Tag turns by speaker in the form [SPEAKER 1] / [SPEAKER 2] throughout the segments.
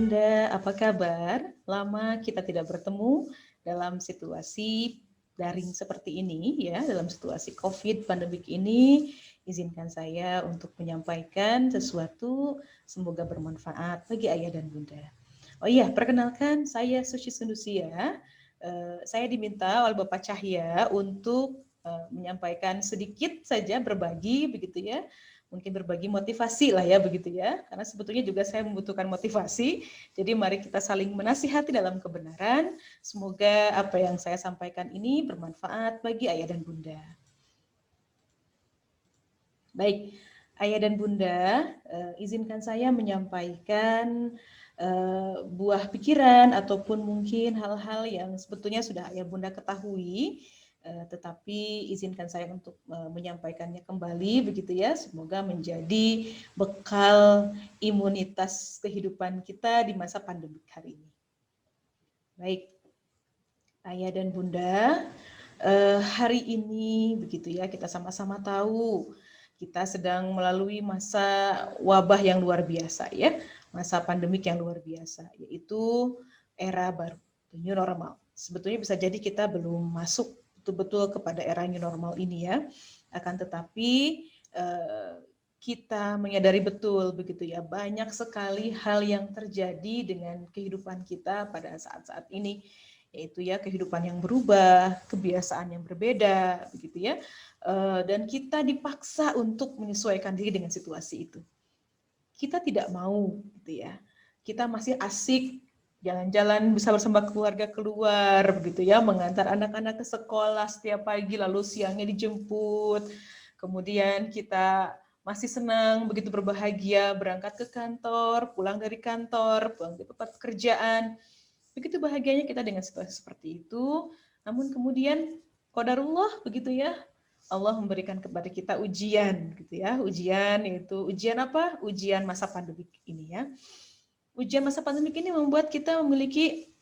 [SPEAKER 1] Bunda, apa kabar? Lama kita tidak bertemu dalam situasi daring seperti ini ya, dalam situasi COVID pandemik ini. Izinkan saya untuk menyampaikan sesuatu semoga bermanfaat bagi ayah dan bunda. Oh iya, perkenalkan saya Suci Sundusia. Saya diminta oleh Bapak Cahya untuk menyampaikan sedikit saja berbagi begitu ya, mungkin berbagi motivasi lah ya begitu ya, karena sebetulnya juga saya membutuhkan motivasi. Jadi mari kita saling menasihati dalam kebenaran. Semoga apa yang saya sampaikan ini bermanfaat bagi ayah dan bunda. Baik, ayah dan bunda, izinkan saya menyampaikan buah pikiran ataupun mungkin hal-hal yang sebetulnya sudah ayah bunda ketahui, tetapi izinkan saya untuk menyampaikannya kembali begitu ya. Semoga menjadi bekal imunitas kehidupan kita di masa pandemik hari ini. Baik, ayah dan bunda, hari ini begitu ya, kita sama-sama tahu kita sedang melalui masa wabah yang luar biasa ya, masa pandemik yang luar biasa, yaitu era baru, new normal. Sebetulnya bisa jadi kita belum masuk betul-betul kepada era new normal ini ya, akan tetapi kita menyadari betul begitu ya, banyak sekali hal yang terjadi dengan kehidupan kita pada saat-saat ini, yaitu ya kehidupan yang berubah, kebiasaan yang berbeda begitu ya, dan kita dipaksa untuk menyesuaikan diri dengan situasi itu. Kita tidak mau gitu ya, kita masih asik jalan-jalan bisa bersama keluarga keluar begitu ya, mengantar anak-anak ke sekolah setiap pagi lalu siangnya dijemput, kemudian kita masih senang begitu berbahagia berangkat ke kantor, pulang dari kantor, pulang ke tempat pekerjaan. Begitu bahagianya kita dengan situasi seperti itu, namun kemudian qadarullah begitu ya, Allah memberikan kepada kita ujian gitu ya. Ujian yaitu ujian apa? Ujian masa pandemik ini ya. Ujian masa pandemik ini membuat kita memiliki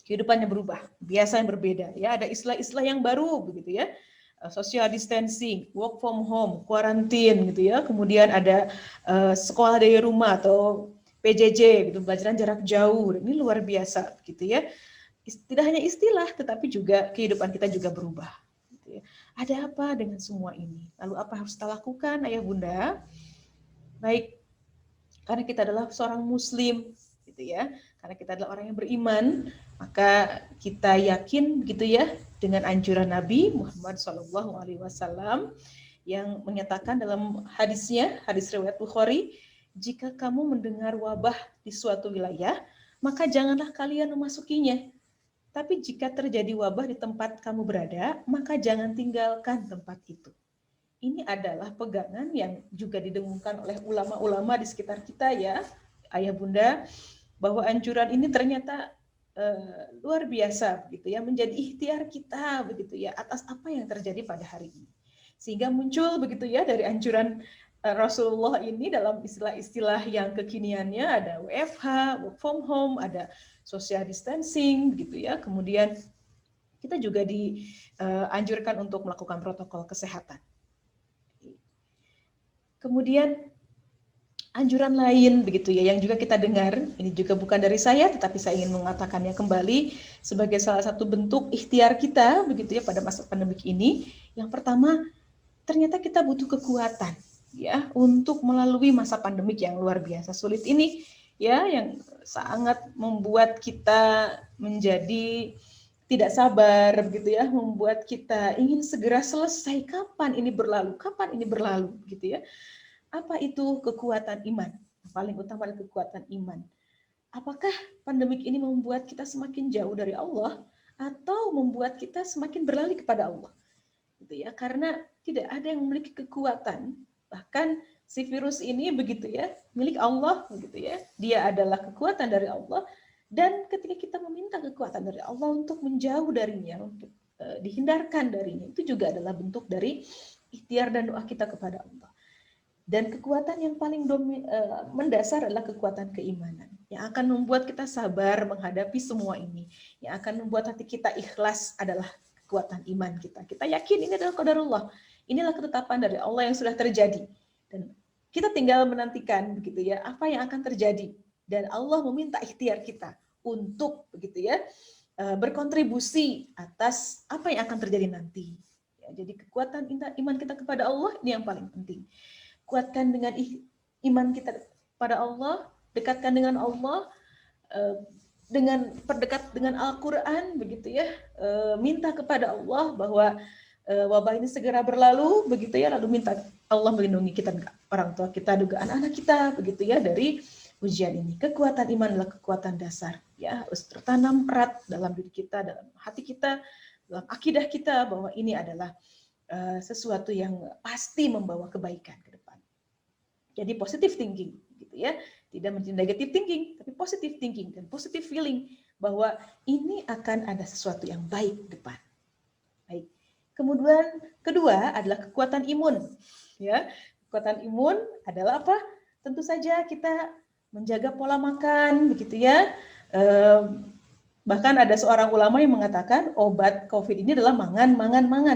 [SPEAKER 1] kehidupan yang berubah, biasa yang berbeda ya. Ada istilah-istilah yang baru begitu ya. Social distancing, work from home, quarantine gitu ya. Kemudian ada sekolah dari rumah atau PJJ gitu, pelajaran jarak jauh. Ini luar biasa gitu ya. Tidak hanya istilah, tetapi juga kehidupan kita juga berubah. Gitu ya. Ada apa dengan semua ini? Lalu apa harus kita lakukan, ayah bunda? Baik, karena kita adalah seorang muslim, gitu ya. Karena kita adalah orang yang beriman, maka kita yakin gitu ya dengan anjuran Nabi Muhammad SAW yang menyatakan dalam hadisnya, hadis riwayat Bukhari, jika kamu mendengar wabah di suatu wilayah, maka janganlah kalian memasukinya. Tapi jika terjadi wabah di tempat kamu berada, maka jangan tinggalkan tempat itu. Ini adalah pegangan yang juga didengungkan oleh ulama-ulama di sekitar kita ya, ayah bunda, bahwa anjuran ini ternyata luar biasa begitu ya, menjadi ikhtiar kita begitu ya atas apa yang terjadi pada hari ini. Sehingga muncul begitu ya dari anjuran Rasulullah ini dalam istilah-istilah yang kekiniannya, ada WFH, work from home, ada social distancing begitu ya. Kemudian kita juga dianjurkan untuk melakukan protokol kesehatan. Kemudian anjuran lain begitu ya yang juga kita dengar, ini juga bukan dari saya tetapi saya ingin mengatakannya kembali sebagai salah satu bentuk ikhtiar kita begitu ya pada masa pandemik ini. Yang pertama, ternyata kita butuh kekuatan ya untuk melalui masa pandemik yang luar biasa sulit ini ya, yang sangat membuat kita menjadi tidak sabar begitu ya, membuat kita ingin segera selesai, kapan ini berlalu gitu ya. Apa itu kekuatan iman? Paling utama adalah kekuatan iman. Apakah pandemik ini membuat kita semakin jauh dari Allah atau membuat kita semakin berlari kepada Allah? Gitu ya, karena tidak ada yang memiliki kekuatan, bahkan si virus ini begitu ya, milik Allah begitu ya. Dia adalah kekuatan dari Allah, dan ketika kita meminta kekuatan dari Allah untuk menjauh darinya, untuk dihindarkan darinya, itu juga adalah bentuk dari ikhtiar dan doa kita kepada Allah. Dan kekuatan yang paling mendasar adalah kekuatan keimanan yang akan membuat kita sabar menghadapi semua ini. Yang akan membuat hati kita ikhlas adalah kekuatan iman kita. Kita yakin ini adalah qadarullah. Inilah ketetapan dari Allah yang sudah terjadi. Dan kita tinggal menantikan begitu ya, apa yang akan terjadi dan Allah meminta ikhtiar kita untuk begitu ya berkontribusi atas apa yang akan terjadi nanti. Ya, jadi kekuatan iman kita kepada Allah ini yang paling penting. Kuatkan dengan iman kita pada Allah, dekatkan dengan Allah, dengan perdekat dengan Al-Quran, begitu ya, minta kepada Allah bahwa wabah ini segera berlalu, begitu ya, lalu minta Allah melindungi kita, orang tua kita, juga anak-anak kita, begitu ya, dari ujian ini. Kekuatan iman adalah kekuatan dasar, ya, harus tertanam erat dalam diri kita, dalam hati kita, dalam akidah kita, bahwa ini adalah sesuatu yang pasti membawa kebaikan ke depan. Jadi positive thinking, gitu ya. Tidak menjadi negative thinking, tapi positive thinking dan positive feeling bahwa ini akan ada sesuatu yang baik di depan. Baik. Kemudian kedua adalah kekuatan imun. Ya, kekuatan imun adalah apa? Tentu saja kita menjaga pola makan, begitu ya. Bahkan ada seorang ulama yang mengatakan obat COVID ini adalah mangan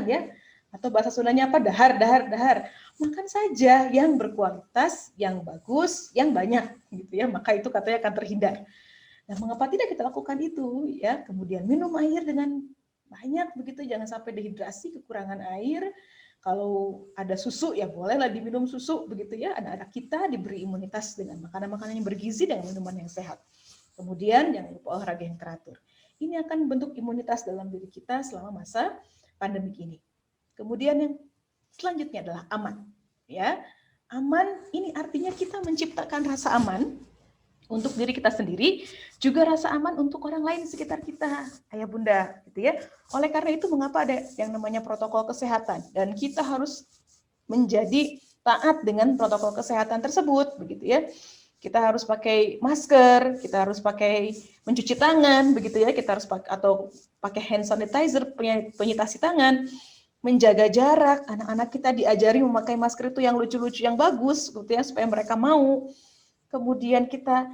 [SPEAKER 1] ya. Atau bahasa Sundanya apa? Dahar. Makan saja yang berkualitas, yang bagus, yang banyak, gitu ya. Maka itu katanya akan terhindar. Nah, mengapa tidak kita lakukan itu? Ya, kemudian minum air dengan banyak, begitu. Jangan sampai dehidrasi, kekurangan air. Kalau ada susu, ya bolehlah diminum susu, begitu ya. Anak-anak kita diberi imunitas dengan makanan-makanan yang bergizi dan minuman yang sehat. Kemudian jangan lupa olahraga yang teratur. Ini akan membentuk imunitas dalam diri kita selama masa pandemik ini. Kemudian yang selanjutnya adalah aman. Ya, aman ini artinya kita menciptakan rasa aman untuk diri kita sendiri, juga rasa aman untuk orang lain di sekitar kita, ayah bunda, gitu ya. Oleh karena itu mengapa ada yang namanya protokol kesehatan, dan kita harus menjadi taat dengan protokol kesehatan tersebut, begitu ya. Kita harus pakai masker, kita harus pakai mencuci tangan, begitu ya. Kita harus pakai hand sanitizer, penyitasi tangan, menjaga jarak. Anak-anak kita diajari memakai masker itu yang lucu-lucu, yang bagus, gitu ya, supaya mereka mau. Kemudian kita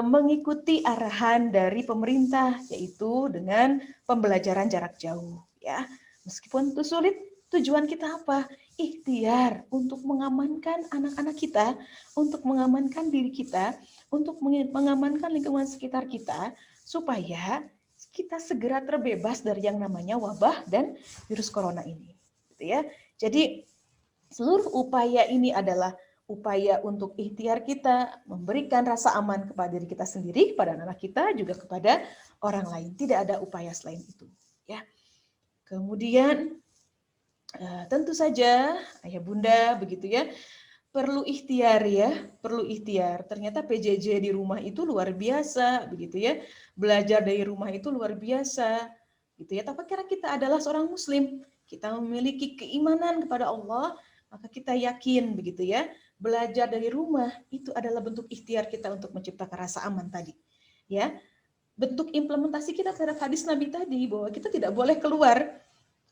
[SPEAKER 1] mengikuti arahan dari pemerintah, yaitu dengan pembelajaran jarak jauh. Ya, meskipun itu sulit, tujuan kita apa? Ikhtiar untuk mengamankan anak-anak kita, untuk mengamankan diri kita, untuk mengamankan lingkungan sekitar kita, supaya kita segera terbebas dari yang namanya wabah dan virus corona ini, gitu ya. Jadi seluruh upaya ini adalah upaya untuk ikhtiar kita memberikan rasa aman kepada diri kita sendiri, kepada anak kita, juga kepada orang lain. Tidak ada upaya selain itu, ya. Kemudian tentu saja ayah bunda, begitu ya, perlu ikhtiar ya, perlu ikhtiar. Ternyata PJJ di rumah itu luar biasa, begitu ya. Belajar dari rumah itu luar biasa, gitu ya. Tapi karena kita adalah seorang muslim, kita memiliki keimanan kepada Allah, maka kita yakin, begitu ya. Belajar dari rumah itu adalah bentuk ikhtiar kita untuk menciptakan rasa aman tadi. Ya. Bentuk implementasi kita terhadap hadis Nabi tadi bahwa kita tidak boleh keluar.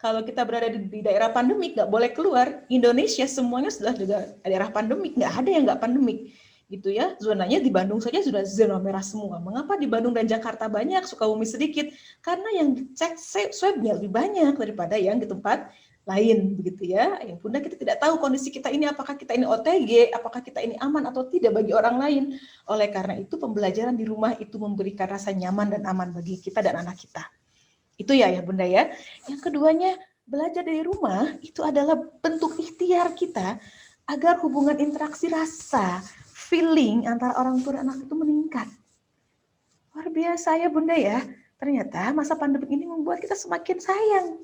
[SPEAKER 1] Kalau kita berada di daerah pandemik, nggak boleh keluar. Indonesia semuanya sudah daerah pandemik, nggak ada yang nggak pandemik, gitu ya. Zonanya di Bandung saja sudah zona merah semua. Mengapa di Bandung dan Jakarta banyak, Sukabumi sedikit? Karena yang dicek swabnya lebih banyak daripada yang di tempat lain, begitu ya. Yang bunda, kita tidak tahu kondisi kita ini, apakah kita ini OTG, apakah kita ini aman atau tidak bagi orang lain. Oleh karena itu, pembelajaran di rumah itu memberikan rasa nyaman dan aman bagi kita dan anak kita. Itu ya bunda ya. Yang keduanya, belajar dari rumah itu adalah bentuk ikhtiar kita agar hubungan interaksi rasa, feeling antara orang tua dan anak itu meningkat. Luar biasa ya bunda ya. Ternyata masa pandemi ini membuat kita semakin sayang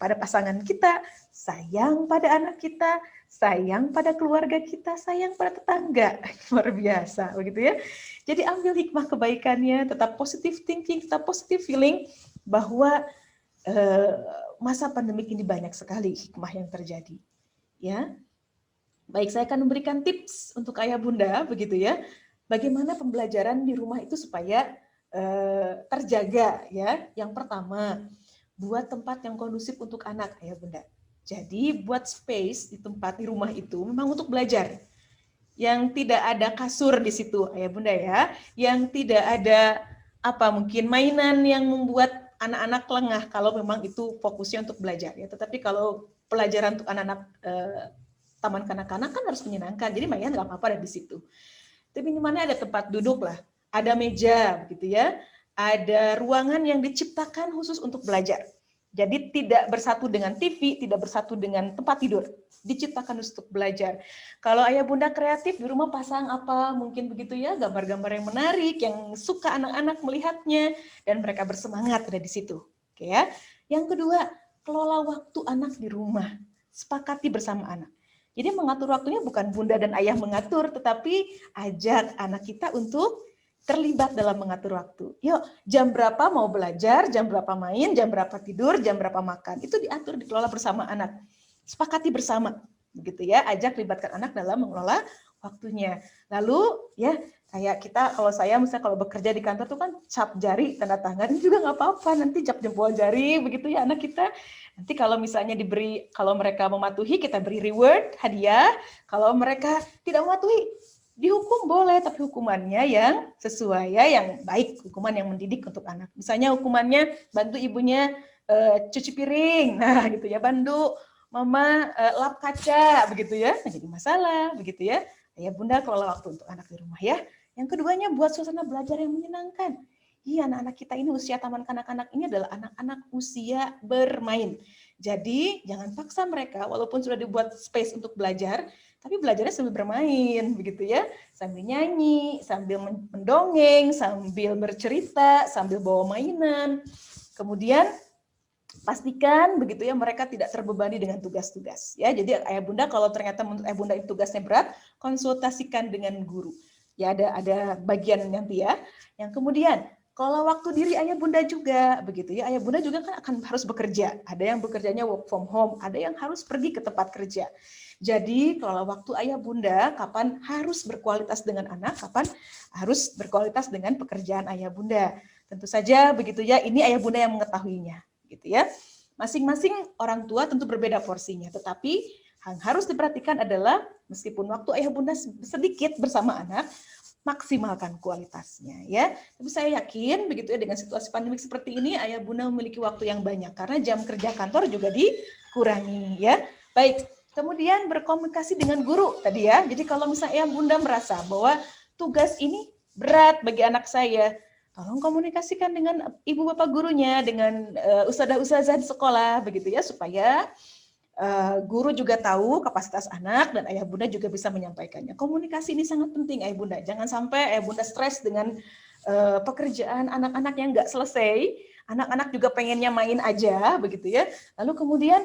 [SPEAKER 1] pada pasangan kita, sayang pada anak kita, sayang pada keluarga kita, sayang pada tetangga. Luar biasa begitu ya. Jadi ambil hikmah kebaikannya, tetap positive thinking, tetap positive feeling, bahwa masa pandemik ini banyak sekali hikmah yang terjadi. Ya, baik, saya akan memberikan tips untuk ayah bunda, begitu ya. Bagaimana pembelajaran di rumah itu supaya terjaga ya. Yang pertama, buat tempat yang kondusif untuk anak, ayah bunda. Jadi buat space di tempat di rumah itu memang untuk belajar. Yang tidak ada kasur di situ, ayah bunda ya. Yang tidak ada mungkin mainan yang membuat anak-anak lengah kalau memang itu fokusnya untuk belajar ya. Tetapi kalau pelajaran untuk anak-anak taman kanak-kanak kan harus menyenangkan. Jadi mainan nggak apa-apa ada di situ. Tapi di mana ada tempat duduk lah, ada meja begitu ya, ada ruangan yang diciptakan khusus untuk belajar. Jadi tidak bersatu dengan TV, tidak bersatu dengan tempat tidur, diciptakan untuk belajar. Kalau ayah bunda kreatif di rumah pasang apa mungkin begitu ya, gambar-gambar yang menarik, yang suka anak-anak melihatnya dan mereka bersemangat ada di situ. Oke ya. Yang kedua, kelola waktu anak di rumah, sepakati bersama anak. Jadi mengatur waktunya bukan bunda dan ayah mengatur, tetapi ajak anak kita untuk terlibat dalam mengatur waktu. Yuk, jam berapa mau belajar, jam berapa main, jam berapa tidur, jam berapa makan. Itu diatur, dikelola bersama anak. Sepakati bersama, begitu ya. Ajak libatkan anak dalam mengelola waktunya. Lalu ya, kayak kita, kalau saya misalnya kalau bekerja di kantor tuh kan cap jari, tanda tangan, ini juga nggak apa-apa. Nanti cap jempol jari, begitu ya anak kita. Nanti kalau misalnya diberi, kalau mereka mematuhi, kita beri reward, hadiah. Kalau mereka tidak mematuhi, dihukum boleh, tapi hukumannya yang sesuai ya, yang baik, hukuman yang mendidik untuk anak. Misalnya hukumannya bantu ibunya cuci piring, nah gitu ya, bantu mama lap kaca, begitu ya, nah, jadi masalah, begitu ya. Ayah bunda kelola waktu untuk anak di rumah ya. Yang keduanya buat suasana belajar yang menyenangkan. Iya, anak-anak kita ini usia taman kanak-kanak ini adalah anak-anak usia bermain. Jadi jangan paksa mereka, walaupun sudah dibuat space untuk belajar, tapi belajarnya sambil bermain, begitu ya, sambil nyanyi, sambil mendongeng, sambil bercerita, sambil bawa mainan. Kemudian pastikan begitu ya mereka tidak terbebani dengan tugas-tugas. Ya, jadi ayah bunda kalau ternyata menurut ayah bunda itu tugasnya berat, konsultasikan dengan guru. Ya ada bagian nanti ya. Yang kemudian kalau waktu diri ayah bunda juga begitu ya, ayah bunda juga kan akan harus bekerja. Ada yang bekerjanya work from home, ada yang harus pergi ke tempat kerja. Jadi kalau waktu ayah bunda, kapan harus berkualitas dengan anak, kapan harus berkualitas dengan pekerjaan ayah bunda. Tentu saja begitu ya, ini ayah bunda yang mengetahuinya, gitu ya. Masing-masing orang tua tentu berbeda porsinya, tetapi yang harus diperhatikan adalah meskipun waktu ayah bunda sedikit bersama anak, maksimalkan kualitasnya ya. Tapi saya yakin begitu ya, dengan situasi pandemik seperti ini ayah bunda memiliki waktu yang banyak karena jam kerja kantor juga dikurangi ya. Baik, kemudian berkomunikasi dengan guru tadi ya. Jadi kalau misalnya ayah bunda merasa bahwa tugas ini berat bagi anak saya, tolong komunikasikan dengan ibu bapak gurunya, dengan ustadzah-ustadzah di sekolah begitu ya, supaya guru juga tahu kapasitas anak dan ayah bunda juga bisa menyampaikannya. Komunikasi ini sangat penting ayah bunda. Jangan sampai ayah bunda stres dengan pekerjaan anak-anak yang nggak selesai. Anak-anak juga pengennya main aja begitu ya. Lalu kemudian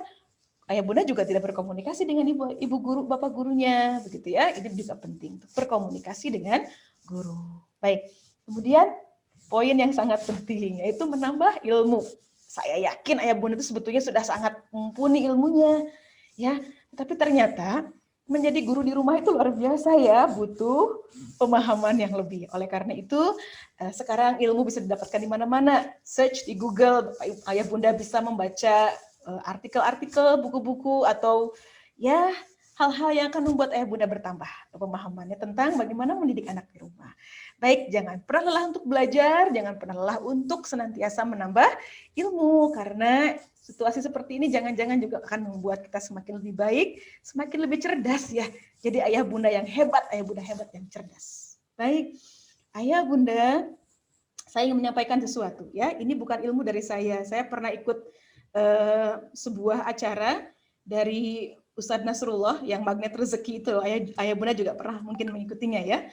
[SPEAKER 1] ayah bunda juga tidak berkomunikasi dengan ibu guru, bapak gurunya begitu ya. Ini juga penting, berkomunikasi dengan guru. Baik. Kemudian poin yang sangat penting yaitu menambah ilmu. Saya yakin ayah bunda itu sebetulnya sudah sangat mumpuni ilmunya, ya. Tapi ternyata menjadi guru di rumah itu luar biasa ya, butuh pemahaman yang lebih. Oleh karena itu, sekarang ilmu bisa didapatkan di mana-mana. Search di Google, ayah bunda bisa membaca artikel-artikel, buku-buku, atau ya hal-hal yang akan membuat ayah bunda bertambah pemahamannya tentang bagaimana mendidik anak di rumah. Baik, jangan pernah lelah untuk belajar, jangan pernah lelah untuk senantiasa menambah ilmu, karena situasi seperti ini jangan-jangan juga akan membuat kita semakin lebih baik, semakin lebih cerdas ya. Jadi ayah bunda yang hebat, ayah bunda hebat yang cerdas. Baik, ayah bunda, saya ingin menyampaikan sesuatu ya. Ini bukan ilmu dari saya. Saya pernah ikut sebuah acara dari Ustadz Nasrullah yang magnet rezeki itu. Ayah bunda juga pernah mungkin mengikutinya ya.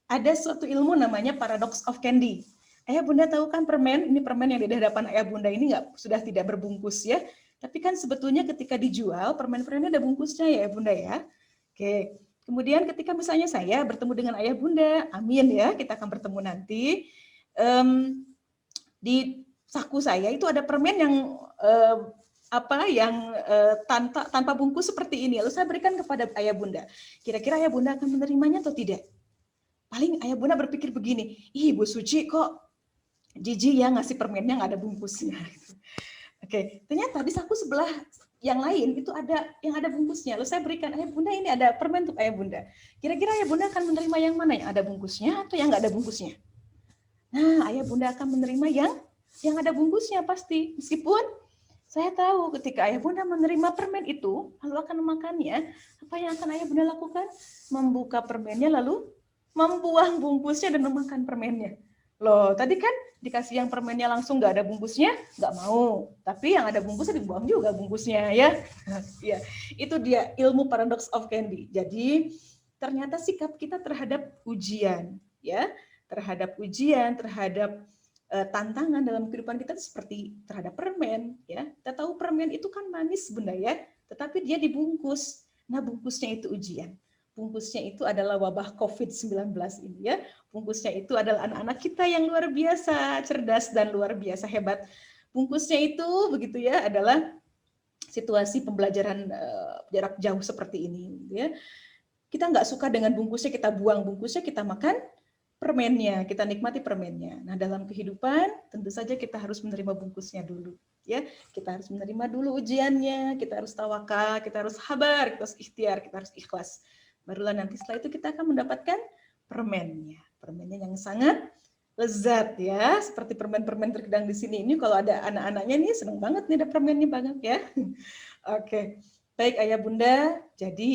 [SPEAKER 1] Ada suatu ilmu namanya paradox of candy. Ayah bunda tahu kan permen, ini permen yang di hadapan ayah bunda ini sudah tidak berbungkus ya. Tapi kan sebetulnya ketika dijual, permen-permennya ada bungkusnya ya ayah bunda ya. Oke, kemudian ketika misalnya saya bertemu dengan ayah bunda, amin ya, kita akan bertemu nanti. Di saku saya itu ada permen yang tanpa bungkus seperti ini. Lalu saya berikan kepada ayah bunda. Kira-kira ayah bunda akan menerimanya atau tidak? Paling ayah bunda berpikir begini, ih Bu Suci kok jijik ya ngasih permennya nggak ada bungkusnya. Oke, ternyata di saku sebelah yang lain itu ada yang ada bungkusnya. Lalu saya berikan, ayah bunda ini ada permen untuk ayah bunda. Kira-kira ayah bunda akan menerima yang mana, yang ada bungkusnya atau yang nggak ada bungkusnya? Nah, ayah bunda akan menerima yang ada bungkusnya pasti. Meskipun saya tahu ketika ayah bunda menerima permen itu, lalu akan memakannya, apa yang akan ayah bunda lakukan? Membuka permennya lalu membuang bungkusnya dan memakan permennya. Loh, tadi kan dikasih yang permennya langsung nggak ada bungkusnya, nggak mau. Tapi yang ada bungkusnya dibuang juga bungkusnya, ya. Ya, itu dia ilmu paradox of candy. Jadi ternyata sikap kita terhadap ujian, ya, terhadap ujian, terhadap tantangan dalam kehidupan kita seperti terhadap permen, ya. Kita tahu permen itu kan manis, Bunda, ya, tetapi dia dibungkus. Nah, bungkusnya itu ujian. Bungkusnya itu adalah wabah COVID-19 ini, ya. Bungkusnya itu adalah anak-anak kita yang luar biasa cerdas dan luar biasa hebat. Bungkusnya itu begitu, ya, adalah situasi pembelajaran jarak jauh seperti ini, ya. Kita nggak suka dengan bungkusnya, kita buang bungkusnya, kita makan permennya, kita nikmati permennya. Nah, dalam kehidupan tentu saja kita harus menerima bungkusnya dulu, ya. Kita harus menerima dulu ujiannya, kita harus tawakal, kita harus sabar, kita harus ikhtiar, kita harus ikhlas. Barulah nanti setelah itu kita akan mendapatkan permennya. Permennya yang sangat lezat, ya, seperti permen-permen terkadang di sini. Ini kalau ada anak-anaknya nih senang banget nih ada permennya banget, ya. Oke. Baik Ayah Bunda, jadi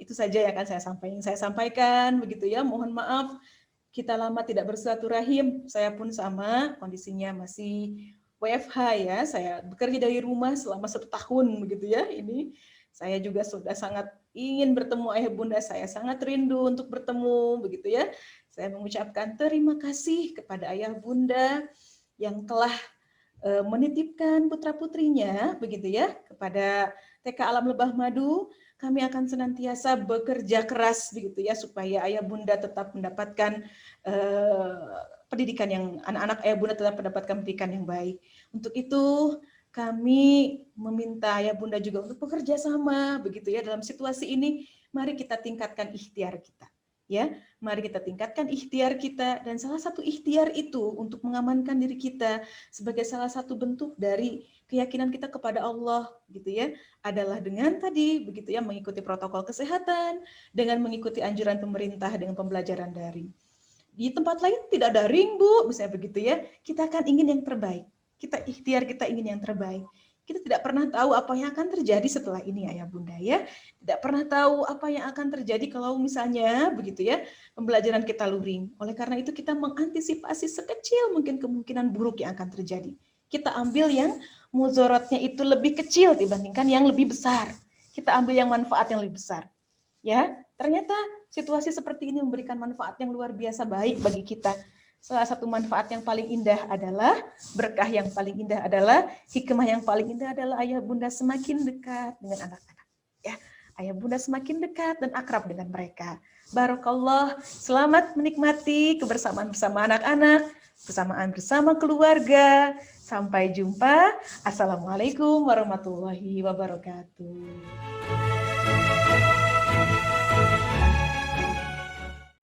[SPEAKER 1] itu saja yang akan saya sampaikan begitu, ya. Mohon maaf kita lama tidak bersilaturahim. Saya pun sama, kondisinya masih WFH, ya. Saya bekerja dari rumah selama 1 tahun begitu, ya. Ini saya juga sudah sangat ingin bertemu Ayah Bunda, saya sangat rindu untuk bertemu begitu, ya. Saya mengucapkan terima kasih kepada Ayah Bunda yang telah menitipkan putra-putrinya begitu, ya, kepada TK Alam Lebah Madu. Kami akan senantiasa bekerja keras begitu, ya, supaya Ayah Bunda tetap mendapatkan pendidikan yang anak-anak Ayah Bunda tetap mendapatkan pendidikan yang baik. Untuk itu kami meminta Ayah Bunda juga untuk bekerja sama begitu, ya, dalam situasi ini. Mari kita tingkatkan ikhtiar kita, ya. Mari kita tingkatkan ikhtiar kita, dan salah satu ikhtiar itu untuk mengamankan diri kita sebagai salah satu bentuk dari keyakinan kita kepada Allah gitu, ya, adalah dengan tadi begitu, ya, mengikuti protokol kesehatan, dengan mengikuti anjuran pemerintah dengan pembelajaran daring. Di tempat lain tidak daring, Bu, misalnya begitu, ya. Kita akan ingin yang terbaik. Kita ikhtiar, kita ingin yang terbaik. Kita tidak pernah tahu apa yang akan terjadi setelah ini, Ayah Bunda, ya. Tidak pernah tahu apa yang akan terjadi kalau misalnya begitu, ya, pembelajaran kita luring. Oleh karena itu kita mengantisipasi sekecil mungkin kemungkinan buruk yang akan terjadi. Kita ambil yang mudorotnya itu lebih kecil dibandingkan yang lebih besar. Kita ambil yang manfaat yang lebih besar. Ya, ternyata situasi seperti ini memberikan manfaat yang luar biasa baik bagi kita. Salah satu manfaat yang paling indah adalah, berkah yang paling indah adalah, hikmah yang paling indah adalah Ayah Bunda semakin dekat dengan anak-anak. Ya, Ayah Bunda semakin dekat dan akrab dengan mereka. Barakallah, selamat menikmati kebersamaan bersama anak-anak, bersamaan bersama keluarga. Sampai jumpa. Assalamualaikum warahmatullahi wabarakatuh.